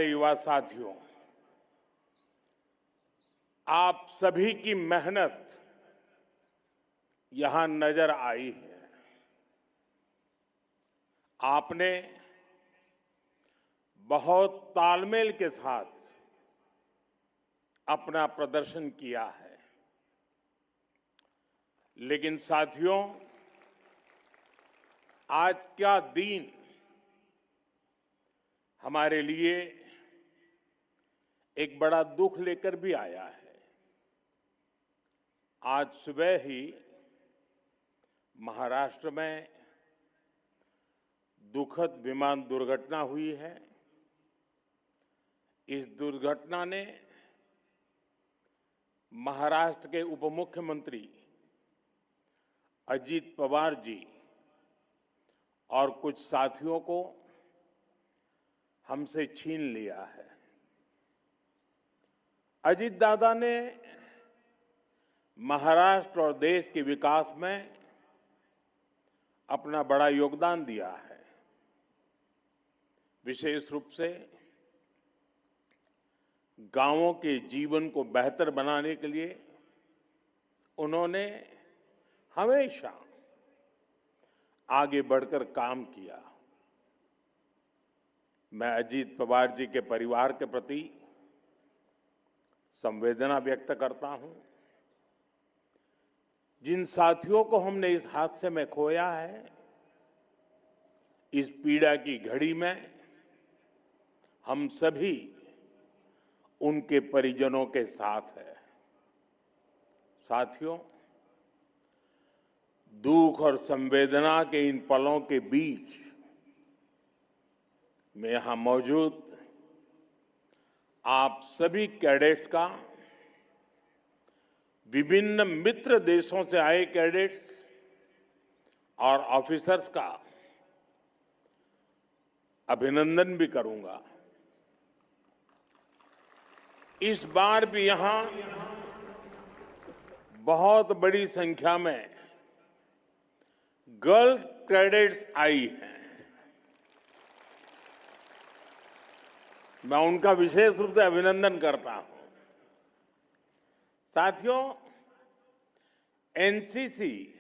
युवा साथियों, आप सभी की मेहनत यहां नजर आई है। आपने बहुत तालमेल के साथ अपना प्रदर्शन किया है। लेकिन साथियों, आज का दिन हमारे लिए एक बड़ा दुख लेकर भी आया है। आज सुबह ही महाराष्ट्र में दुखद विमान दुर्घटना हुई है। इस दुर्घटना ने महाराष्ट्र के उप मुख्यमंत्री अजित पवार जी और कुछ साथियों को हमसे छीन लिया है। अजित दादा ने महाराष्ट्र और देश के विकास में अपना बड़ा योगदान दिया है। विशेष रूप से गांवों के जीवन को बेहतर बनाने के लिए उन्होंने हमेशा आगे बढ़कर काम किया। मैं अजित पवार जी के परिवार के प्रति संवेदना व्यक्त करता हूं। जिन साथियों को हमने इस हादसे में खोया है, इस पीड़ा की घड़ी में हम सभी उनके परिजनों के साथ हैं। साथियों, दुख और संवेदना के इन पलों के बीच मैं यहां मौजूद आप सभी कैडेट्स का, विभिन्न मित्र देशों से आए कैडेट्स और ऑफिसर्स का अभिनंदन भी करूंगा। इस बार भी यहां बहुत बड़ी संख्या में गर्ल्स कैडेट्स आई हैं। मैं उनका विशेष रूप से अभिनंदन करता हूं। साथियों, एनसीसी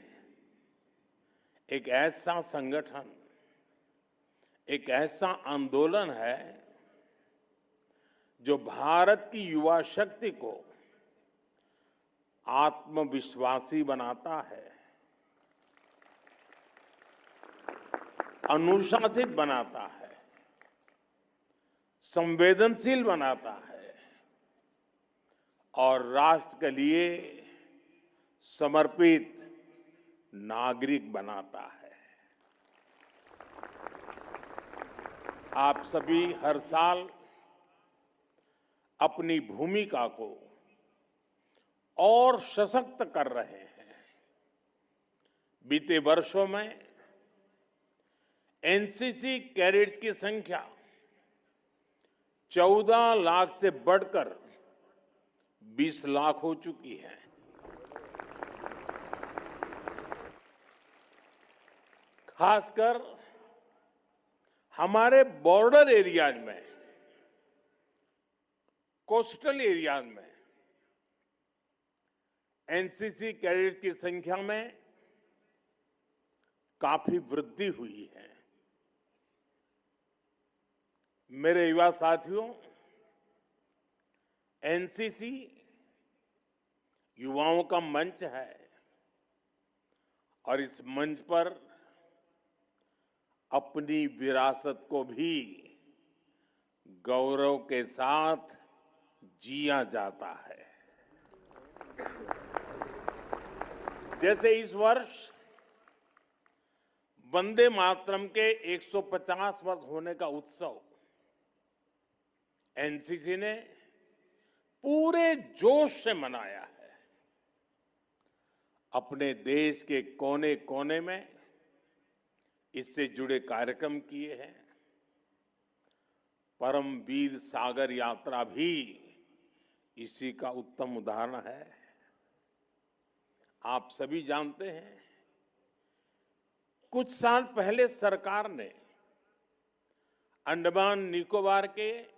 एक ऐसा संगठन, एक ऐसा आंदोलन है जो भारत की युवा शक्ति को आत्मविश्वासी बनाता है, अनुशासित बनाता है, संवेदनशील बनाता है और राष्ट्र के लिए समर्पित नागरिक बनाता है। आप सभी हर साल अपनी भूमिका को और सशक्त कर रहे हैं। बीते वर्षों में एनसीसी कैडेट्स की संख्या 14 लाख से बढ़कर 20 लाख हो चुकी है। खासकर हमारे बॉर्डर एरियाज में, कोस्टल एरियाज में एनसीसी कैडेट्स की संख्या में काफी वृद्धि हुई है। मेरे युवा साथियों, एनसीसी युवाओं का मंच है और इस मंच पर अपनी विरासत को भी गौरव के साथ जिया जाता है। जैसे इस वर्ष वंदे मातरम के 150 वर्ष होने का उत्सव एनसीसी ने पूरे जोश से मनाया है। अपने देश के कोने कोने में इससे जुड़े कार्यक्रम किए हैं। परमवीर सागर यात्रा भी इसी का उत्तम उदाहरण है। आप सभी जानते हैं, कुछ साल पहले सरकार ने अंडमान निकोबार के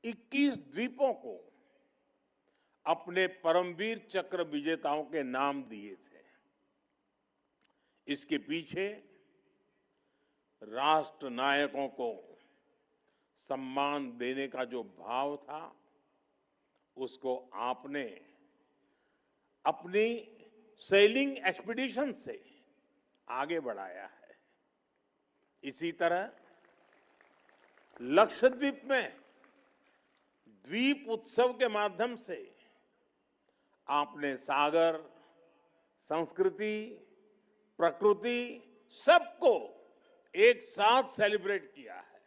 21 द्वीपों को अपने परमवीर चक्र विजेताओं के नाम दिए थे। इसके पीछे राष्ट्र नायकों को सम्मान देने का जो भाव था, उसको आपने अपनी सेलिंग एक्सपीडिशन से आगे बढ़ाया है। इसी तरह लक्षद्वीप में द्वीप उत्सव के माध्यम से आपने सागर, संस्कृति, प्रकृति सबको एक साथ सेलिब्रेट किया है।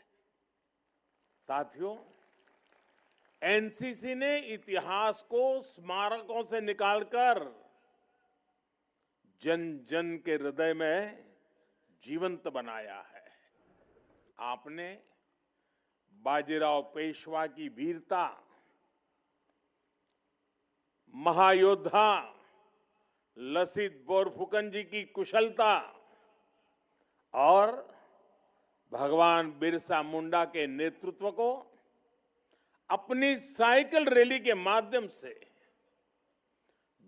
साथियों, एनसीसी ने इतिहास को स्मारकों से निकालकर जन जन के हृदय में जीवंत बनाया है। आपने बाजीराव पेशवा की वीरता, महायोद्धा लसित बोरफुकन जी की कुशलता और भगवान बिरसा मुंडा के नेतृत्व को अपनी साइकिल रैली के माध्यम से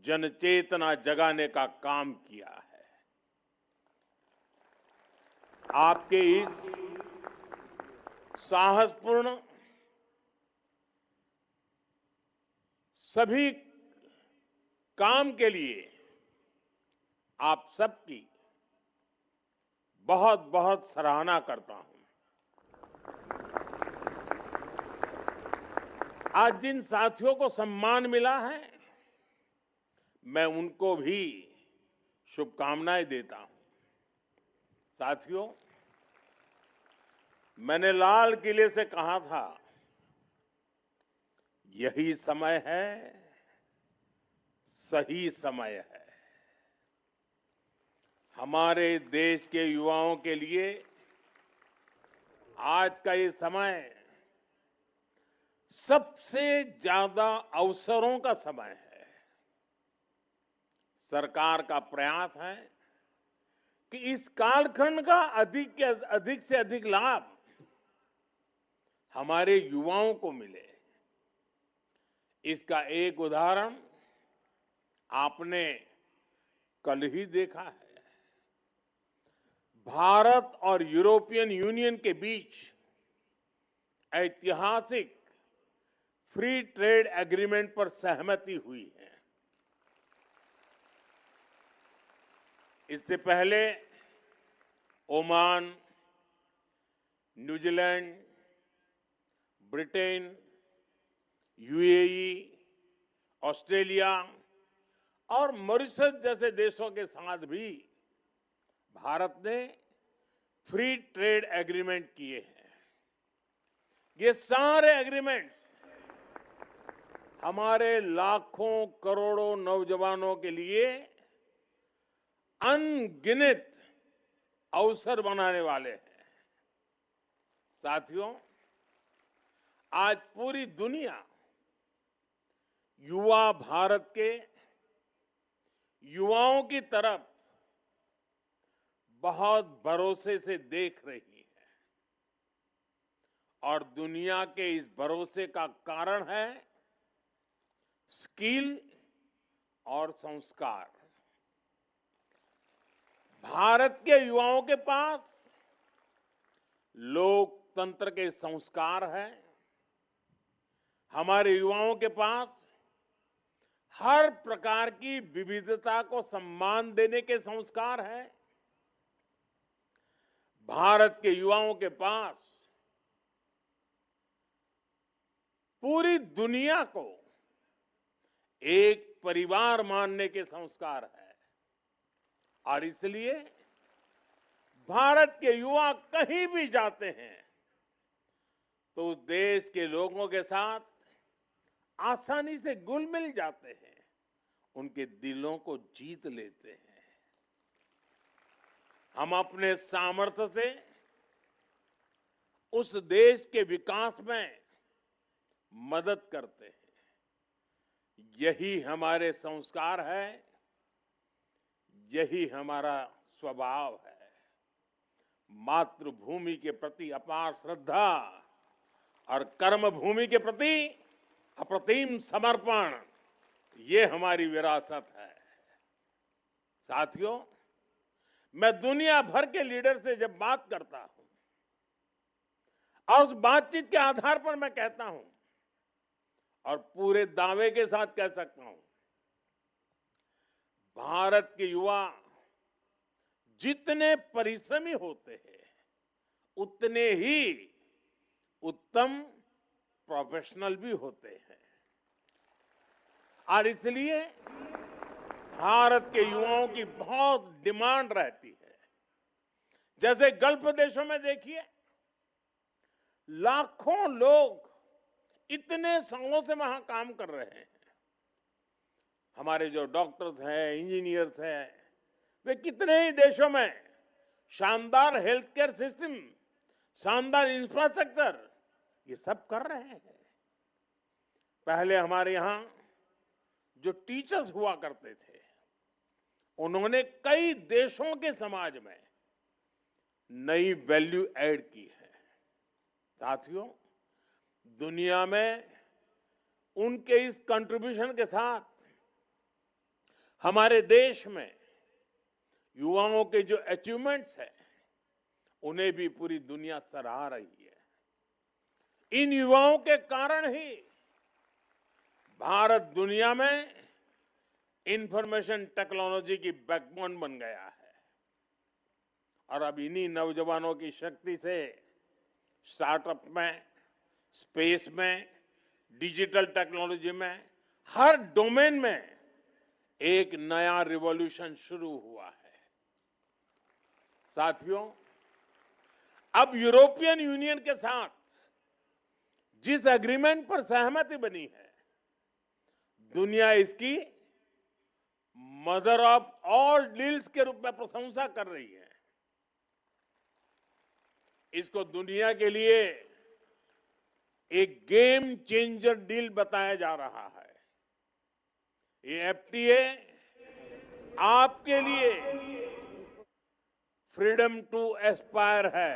जनचेतना जगाने का काम किया है। आपके इस साहसपूर्ण सभी काम के लिए आप सबकी बहुत बहुत सराहना करता हूं। आज जिन साथियों को सम्मान मिला है, मैं उनको भी शुभकामनाएं देता हूं। साथियों, मैंने लाल किले से कहा था, यही समय है, सही समय है। हमारे देश के युवाओं के लिए आज का ये समय सबसे ज्यादा अवसरों का समय है। सरकार का प्रयास है कि इस कालखंड का अधिक से अधिक लाभ हमारे युवाओं को मिले। इसका एक उदाहरण आपने कल ही देखा है। भारत और यूरोपियन यूनियन के बीच ऐतिहासिक फ्री ट्रेड एग्रीमेंट पर सहमति हुई है। इससे पहले Oman, New Zealand, Britain, UAE, Australia और मॉरिशस जैसे देशों के साथ भी भारत ने फ्री ट्रेड एग्रीमेंट किए हैं। ये सारे एग्रीमेंट्स हमारे लाखों करोड़ों नौजवानों के लिए अनगिनत अवसर बनाने वाले हैं। साथियों, आज पूरी दुनिया युवा भारत के युवाओं की तरफ बहुत भरोसे से देख रही है और दुनिया के इस भरोसे का कारण है स्किल और संस्कार। भारत के युवाओं के पास लोकतंत्र के संस्कार हैं। हमारे युवाओं के पास हर प्रकार की विविधता को सम्मान देने के संस्कार हैं। भारत के युवाओं के पास पूरी दुनिया को एक परिवार मानने के संस्कार है और इसलिए भारत के युवा कहीं भी जाते हैं तो उस देश के लोगों के साथ आसानी से घुल मिल जाते हैं, उनके दिलों को जीत लेते हैं। हम अपने सामर्थ्य से उस देश के विकास में मदद करते हैं। यही हमारे संस्कार है, यही हमारा स्वभाव है। मातृभूमि के प्रति अपार श्रद्धा और कर्म भूमि के प्रति अप्रतिम समर्पण, ये हमारी विरासत है। साथियों, मैं दुनिया भर के लीडर से जब बात करता हूं और उस बातचीत के आधार पर मैं कहता हूं और पूरे दावे के साथ कह सकता हूं, भारत के युवा जितने परिश्रमी होते हैं उतने ही उत्तम प्रोफेशनल भी होते हैं। और इसलिए भारत के युवाओं की बहुत डिमांड रहती है। जैसे गल्फ देशों में देखिए, लाखों लोग इतने सालों से वहां काम कर रहे हैं। हमारे जो डॉक्टर्स हैं, इंजीनियर्स हैं, वे कितने ही देशों में शानदार हेल्थ केयर सिस्टम, शानदार इंफ्रास्ट्रक्चर, ये सब कर रहे हैं। पहले हमारे यहां जो टीचर्स हुआ करते थे, उन्होंने कई देशों के समाज में नई वैल्यू ऐड की है। साथियों, दुनिया में उनके इस कंट्रीब्यूशन के साथ हमारे देश में युवाओं के जो अचीवमेंट्स हैं, उन्हें भी पूरी दुनिया सराह रही है। इन युवाओं के कारण ही भारत दुनिया में इंफॉर्मेशन टेक्नोलॉजी की बैकबोन बन गया है। और अब इन्हीं नौजवानों की शक्ति से स्टार्टअप में, स्पेस में, डिजिटल टेक्नोलॉजी में, हर डोमेन में एक नया रिवॉल्यूशन शुरू हुआ है। साथियों, अब यूरोपियन यूनियन के साथ जिस एग्रीमेंट पर सहमति बनी है, दुनिया इसकी मदर ऑफ ऑल डील्स के रूप में प्रशंसा कर रही है। इसको दुनिया के लिए एक गेम चेंजर डील बताया जा रहा है। ये एफटीए आपके लिए फ्रीडम टू एस्पायर है।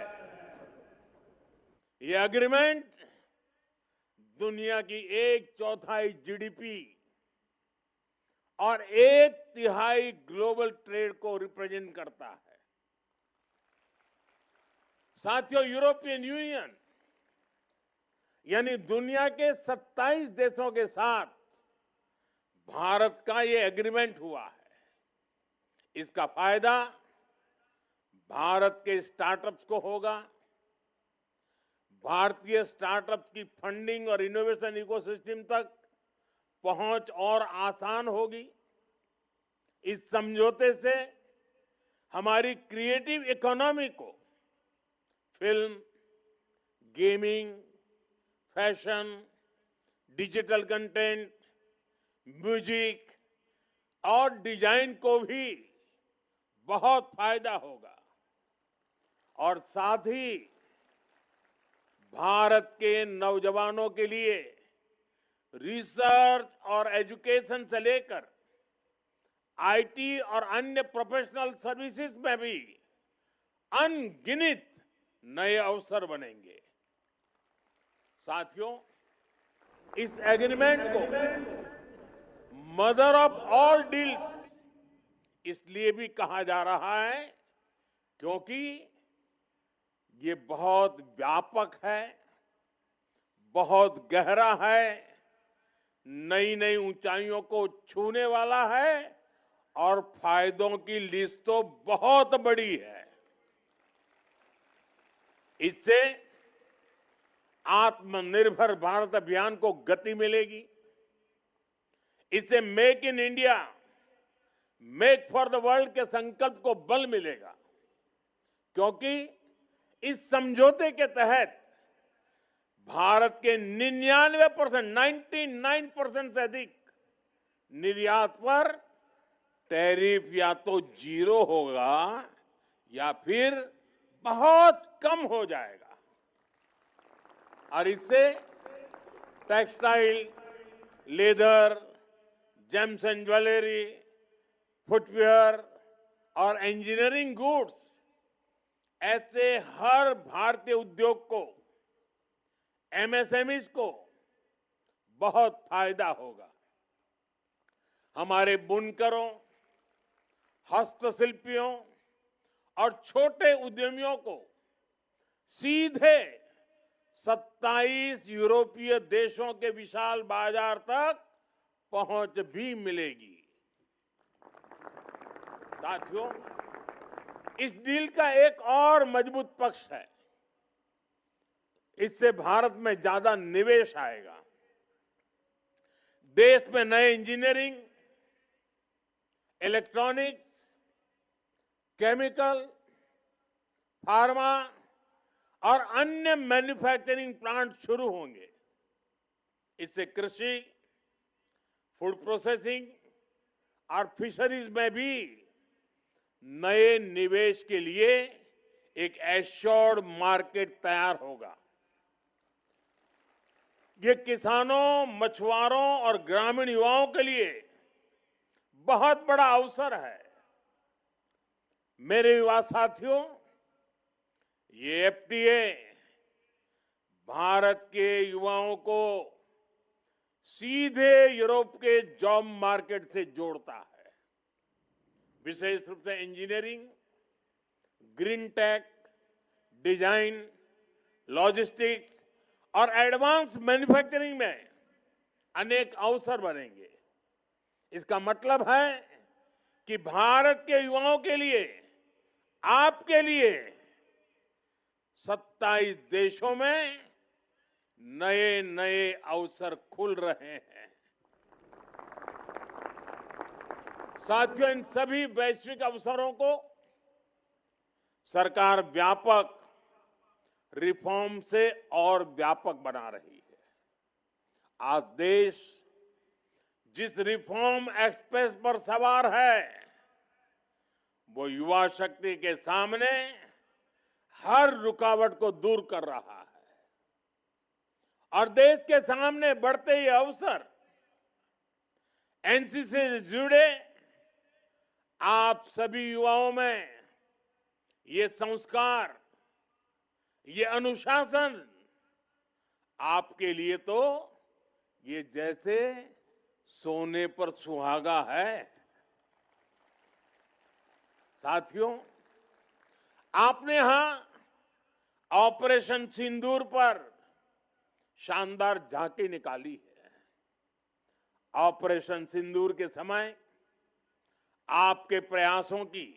ये एग्रीमेंट दुनिया की 1/4 जीडीपी और 1/3 ग्लोबल ट्रेड को रिप्रेजेंट करता है। साथियों, यूरोपियन यूनियन यानी दुनिया के 27 देशों के साथ भारत का ये एग्रीमेंट हुआ है। इसका फायदा भारत के स्टार्टअप्स को होगा। भारतीय स्टार्टअप्स की फंडिंग और इनोवेशन इकोसिस्टम तक पहुंच और आसान होगी। इस समझौते से हमारी क्रिएटिव इकोनॉमी को film, gaming, fashion, digital content, music और डिजाइन को भी बहुत फायदा होगा। और साथ ही भारत के नौजवानों के लिए रिसर्च और एजुकेशन से लेकर आईटी और अन्य प्रोफेशनल सर्विसेज में भी अनगिनत नए अवसर बनेंगे। साथियों, इस एग्रीमेंट को मदर ऑफ ऑल डील्स इसलिए भी कहा जा रहा है क्योंकि ये बहुत व्यापक है, बहुत गहरा है, नई नई ऊंचाइयों को छूने वाला है और फायदों की लिस्ट तो बहुत बड़ी है। इससे आत्मनिर्भर भारत अभियान को गति मिलेगी। इससे make in India, make for the world के संकल्प को बल मिलेगा, क्योंकि इस समझौते के तहत भारत के 99%, 99% से अधिक निर्यात पर टैरिफ या तो 0 होगा या फिर बहुत कम हो जाएगा। और इससे textile, leather, James and jewellery, footwear और इंजीनियरिंग गुड्स, ऐसे हर भारतीय उद्योग को एमएसएमईज को बहुत फायदा होगा। हमारे बुनकरों, हस्तशिल्पियों और छोटे उद्यमियों को सीधे 27 यूरोपीय देशों के विशाल बाजार तक पहुंच भी मिलेगी। साथियों, इस डील का एक और मजबूत पक्ष है, इससे भारत में ज्यादा निवेश आएगा। देश में नए इंजीनियरिंग, इलेक्ट्रॉनिक्स, केमिकल, फार्मा और अन्य मैन्युफैक्चरिंग प्लांट शुरू होंगे। इससे कृषि, फूड प्रोसेसिंग और फिशरीज में भी नए निवेश के लिए एक एश्योर्ड मार्केट तैयार होगा। ये किसानों, मछुआरों और ग्रामीण युवाओं के लिए बहुत बड़ा अवसर है। मेरे युवा साथियों, ये एफटीए भारत के युवाओं को सीधे यूरोप के जॉब मार्केट से जोड़ता है। विशेष रूप से engineering, green tech, design, logistics और एडवांस मैन्युफैक्चरिंग में अनेक अवसर बनेंगे। इसका मतलब है कि भारत के युवाओं के लिए, आपके लिए 27 देशों में नए नए अवसर खुल रहे हैं। साथियों, इन सभी वैश्विक अवसरों को सरकार व्यापक रिफॉर्म से और व्यापक बना रही है। आज देश जिस रिफॉर्म एक्सप्रेस पर सवार है, वो युवा शक्ति के सामने हर रुकावट को दूर कर रहा है और देश के सामने बढ़ते ये अवसर एनसीसी से जुड़े आप सभी युवाओं में ये संस्कार, ये अनुशासन आपके लिए तो ये जैसे सोने पर सुहागा है। साथियों, आपने यहां ऑपरेशन सिंदूर पर शानदार झांकी निकाली है। ऑपरेशन सिंदूर के समय आपके प्रयासों की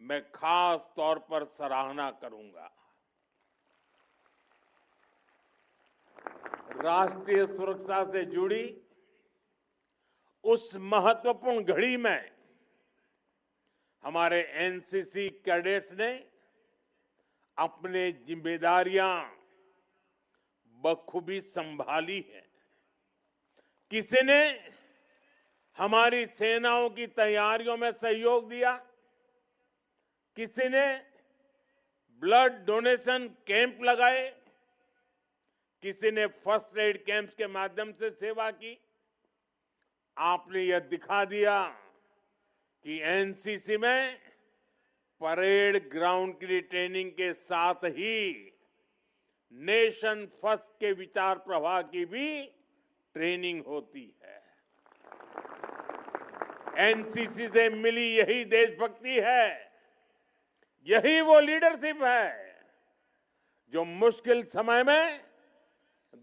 मैं खास तौर पर सराहना करूंगा। राष्ट्रीय सुरक्षा से जुड़ी उस महत्वपूर्ण घड़ी में हमारे एनसीसी कैडेट्स ने अपने जिम्मेदारियां बखूबी संभाली है। किसी ने हमारी सेनाओं की तैयारियों में सहयोग दिया, किसी ने ब्लड डोनेशन कैंप लगाए, किसी ने फर्स्ट एड कैंप्स के माध्यम से सेवा की। आपने यह दिखा दिया कि एनसीसी में परेड ग्राउंड की ट्रेनिंग के साथ ही नेशन फर्स्ट के विचार प्रवाह की भी ट्रेनिंग होती है। एनसीसी से मिली यही देशभक्ति है, यही वो लीडरशिप है जो मुश्किल समय में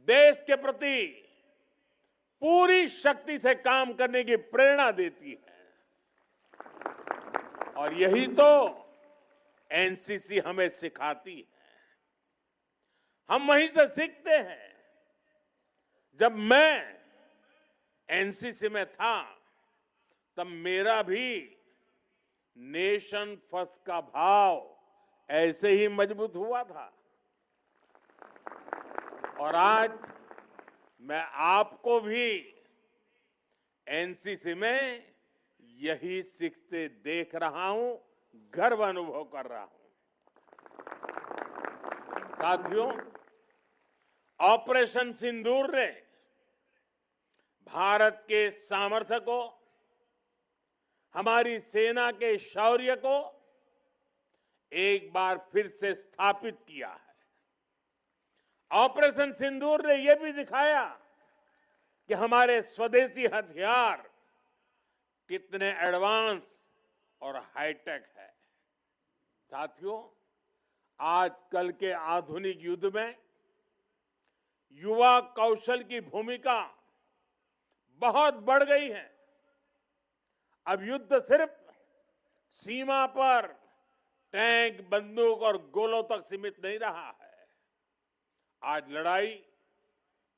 देश के प्रति पूरी शक्ति से काम करने की प्रेरणा देती है। और यही तो एनसीसी हमें सिखाती है। हम वहीं से सीखते हैं। जब मैं एनसीसी में था, तब मेरा भी नेशन फर्स्ट का भाव ऐसे ही मजबूत हुआ था। और आज मैं आपको भी एनसीसी में यही सीखते देख रहा हूं, गर्व अनुभव कर रहा हूं। साथियों, ऑपरेशन सिंदूर ने भारत के सामर्थ्य को, हमारी सेना के शौर्य को एक बार फिर से स्थापित किया है। ऑपरेशन सिंदूर ने यह भी दिखाया कि हमारे स्वदेशी हथियार कितने एडवांस और हाईटेक है। साथियों, आजकल के आधुनिक युद्ध में युवा कौशल की भूमिका बहुत बढ़ गई है। अब युद्ध सिर्फ सीमा पर टैंक, बंदूक और गोलों तक सीमित नहीं रहा है। आज लड़ाई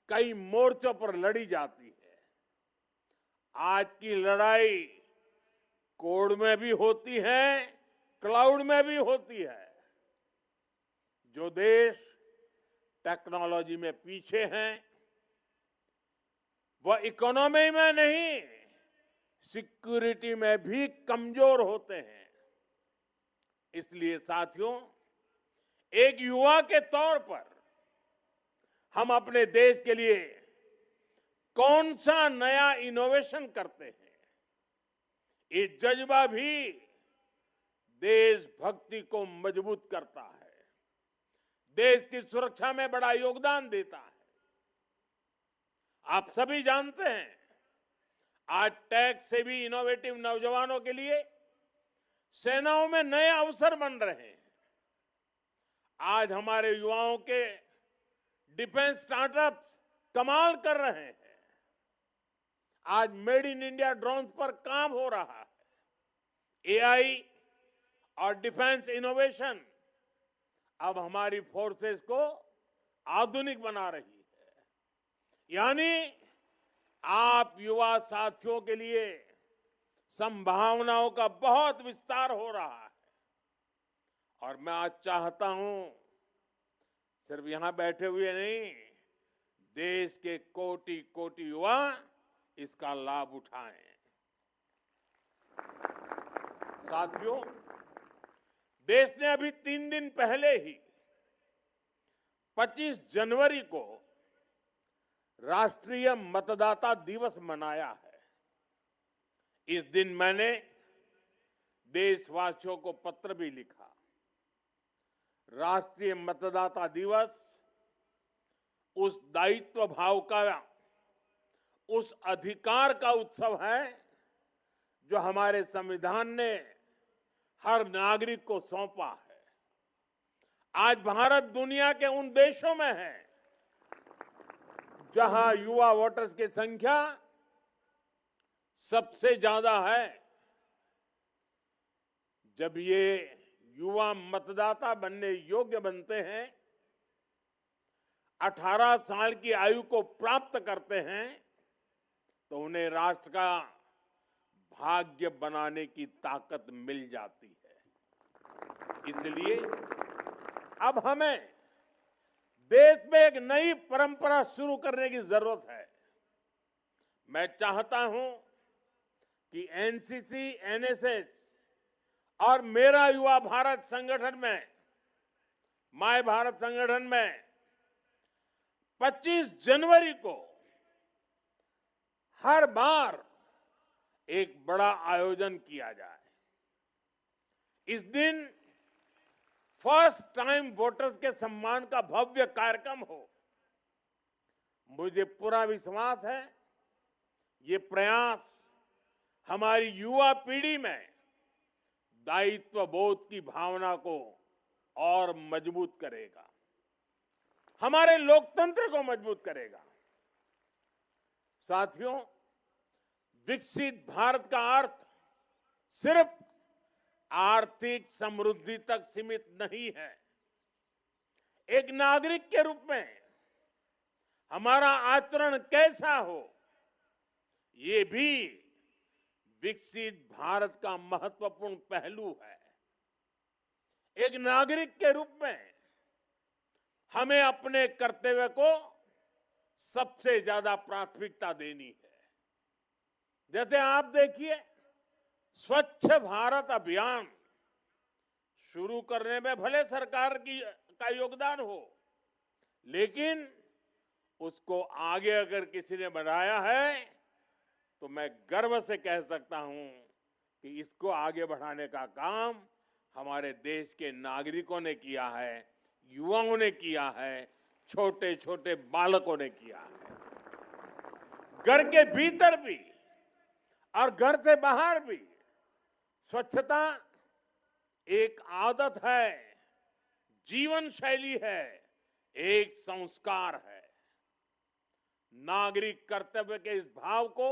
कई मोर्चों पर लड़ी जाती है। आज की लड़ाई कोड में भी होती है, क्लाउड में भी होती है। जो देश टेक्नोलॉजी में पीछे हैं, वह इकोनॉमी में नहीं, सिक्योरिटी में भी कमजोर होते हैं। इसलिए साथियों, एक युवा के तौर पर हम अपने देश के लिए कौन सा नया इनोवेशन करते हैं, ये जज्बा भी देशभक्ति को मजबूत करता है, देश की सुरक्षा में बड़ा योगदान देता है। आप सभी जानते हैं, आज टेक से भी इनोवेटिव नौजवानों के लिए सेनाओं में नए अवसर बन रहे हैं। आज हमारे युवाओं के डिफेंस स्टार्टअप्स कमाल कर रहे हैं। आज मेड इन इंडिया ड्रोन पर काम हो रहा है। एआई और डिफेंस इनोवेशन अब हमारी फोर्सेस को आधुनिक बना रही है। यानी आप युवा साथियों के लिए संभावनाओं का बहुत विस्तार हो रहा है। और मैं आज चाहता हूं, सिर्फ यहां बैठे हुए नहीं, देश के कोटि कोटि युवा इसका लाभ उठाएं। साथियों, देश ने अभी 3 दिन पहले ही 25 जनवरी को राष्ट्रीय मतदाता दिवस मनाया है। इस दिन मैंने देशवासियों को पत्र भी लिखा। राष्ट्रीय मतदाता दिवस उस दायित्व भाव का, उस अधिकार का उत्सव है जो हमारे संविधान ने हर नागरिक को सौंपा है। आज भारत दुनिया के उन देशों में है जहां युवा वोटर्स की संख्या सबसे ज्यादा है। जब ये युवा मतदाता बनने योग्य बनते हैं, 18 साल की आयु को प्राप्त करते हैं, तो उन्हें राष्ट्र का भाग्य बनाने की ताकत मिल जाती है। इसलिए अब हमें देश में एक नई परंपरा शुरू करने की जरूरत है। मैं चाहता हूं कि एनसीसी, एनएसएस और मेरा युवा भारत संगठन में, माय भारत संगठन में 25 जनवरी को हर बार एक बड़ा आयोजन किया जाए। इस दिन फर्स्ट टाइम वोटर्स के सम्मान का भव्य कार्यक्रम हो। मुझे पूरा विश्वास है ये प्रयास हमारी युवा पीढ़ी में दायित्व बोध की भावना को और मजबूत करेगा, हमारे लोकतंत्र को मजबूत करेगा। साथियों, विकसित भारत का अर्थ सिर्फ आर्थिक समृद्धि तक सीमित नहीं है। एक नागरिक के रूप में हमारा आचरण कैसा हो, ये भी विकसित भारत का महत्वपूर्ण पहलू है। एक नागरिक के रूप में हमें अपने कर्तव्य को सबसे ज्यादा प्राथमिकता देनी है। जैसे आप देखिए, स्वच्छ भारत अभियान शुरू करने में भले सरकार का योगदान हो, लेकिन उसको आगे अगर किसी ने बढ़ाया है तो मैं गर्व से कह सकता हूं कि इसको आगे बढ़ाने का काम हमारे देश के नागरिकों ने किया है, युवाओं ने किया है, छोटे छोटे बालकों ने किया है। घर के भीतर भी और घर से बाहर भी स्वच्छता एक आदत है, जीवन शैली है, एक संस्कार है। नागरिक कर्तव्य के इस भाव को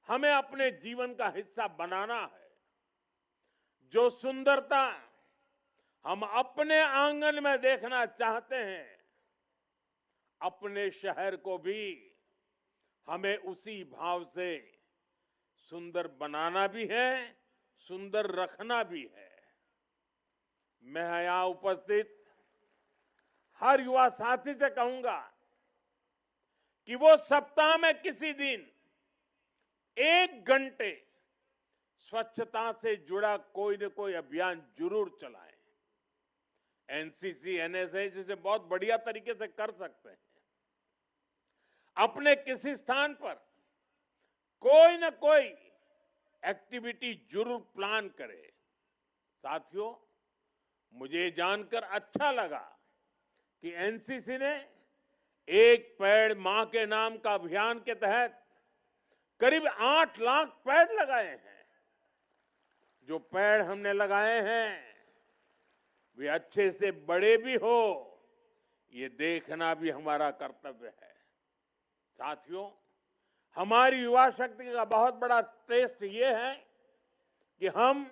हमें अपने जीवन का हिस्सा बनाना है। जो सुंदरता हम अपने आंगन में देखना चाहते हैं, अपने शहर को भी हमें उसी भाव से सुंदर बनाना भी है, सुंदर रखना भी है। मैं यहां उपस्थित हर युवा साथी से कहूंगा कि वो सप्ताह में किसी दिन 1 घंटे स्वच्छता से जुड़ा कोई न कोई अभियान जरूर चलाएं। एनसीसी, एनएसएस इसे बहुत बढ़िया तरीके से कर सकते हैं। अपने किसी स्थान पर कोई न कोई एक्टिविटी जरूर प्लान करें। साथियों, मुझे जानकर अच्छा लगा कि एनसीसी ने एक पेड़ मां के नाम का अभियान के तहत करीब 8 लाख पेड़ लगाए हैं। जो पेड़ हमने लगाए हैं वे अच्छे से बड़े भी हो, ये देखना भी हमारा कर्तव्य है। साथियों, हमारी युवा शक्ति का बहुत बड़ा टेस्ट ये है कि हम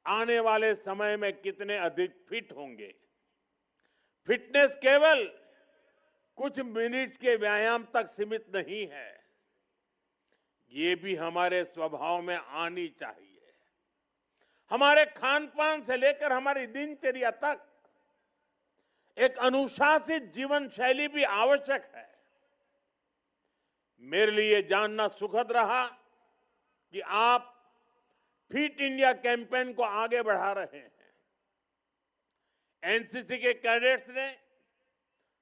आने वाले समय में कितने अधिक फिट होंगे। फिटनेस केवल कुछ मिनट के व्यायाम तक सीमित नहीं है, ये भी हमारे स्वभाव में आनी चाहिए। हमारे खान पान से लेकर हमारी दिनचर्या तक एक अनुशासित जीवन शैली भी आवश्यक है। मेरे लिए जानना सुखद रहा कि आप फिट इंडिया कैंपेन को आगे बढ़ा रहे हैं। एनसीसी के कैडेट्स ने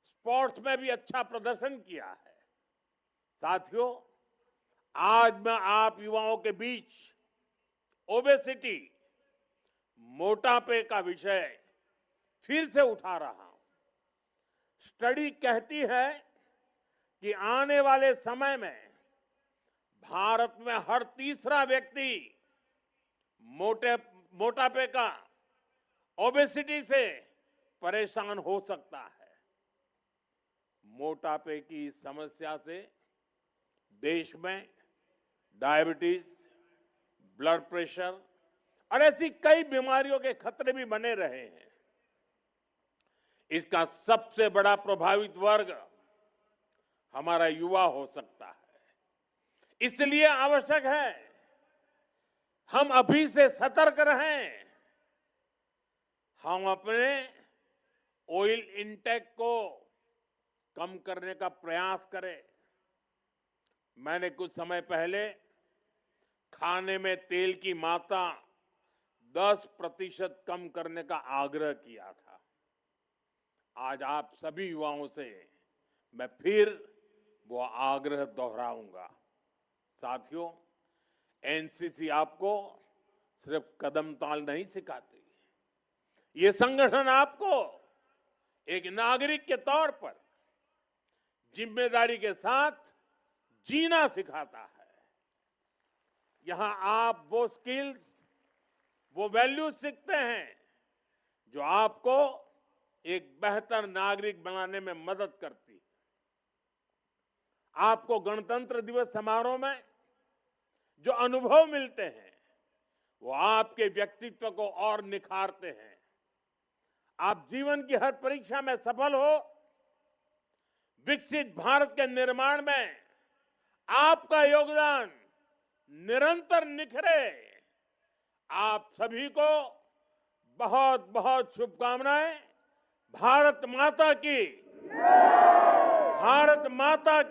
स्पोर्ट्स में भी अच्छा प्रदर्शन किया है। साथियों, आज मैं आप युवाओं के बीच ओबेसिटी, मोटापे का विषय फिर से उठा रहा हूं। स्टडी कहती है कि आने वाले समय में भारत में हर तीसरा व्यक्ति मोटापे का, ओबेसिटी से परेशान हो सकता है। मोटापे की समस्या से देश में डायबिटीज, ब्लड प्रेशर और ऐसी कई बीमारियों के खतरे भी बने रहे हैं। इसका सबसे बड़ा प्रभावित वर्ग हमारा युवा हो सकता है। इसलिए आवश्यक है हम अभी से सतर्क रहें। हम अपने ऑयल इंटेक को कम करने का प्रयास करें। मैंने कुछ समय पहले खाने में तेल की मात्रा 10% कम करने का आग्रह किया था। आज आप सभी युवाओं से मैं फिर वो आग्रह दोहराऊंगा। साथियों, एनसीसी आपको सिर्फ कदम ताल नहीं सिखाती, ये संगठन आपको एक नागरिक के तौर पर जिम्मेदारी के साथ जीना सिखाता है। यहां आप वो स्किल्स, वो वैल्यूज सीखते हैं जो आपको एक बेहतर नागरिक बनाने में मदद करती है। आपको गणतंत्र दिवस समारोह में जो अनुभव मिलते हैं वो आपके व्यक्तित्व को और निखारते हैं। आप जीवन की हर परीक्षा में सफल हो, विकसित भारत के निर्माण में आपका योगदान निरंतर निखरे। आप सभी को बहुत बहुत शुभकामनाएं। भारत माता की, भारत माता की।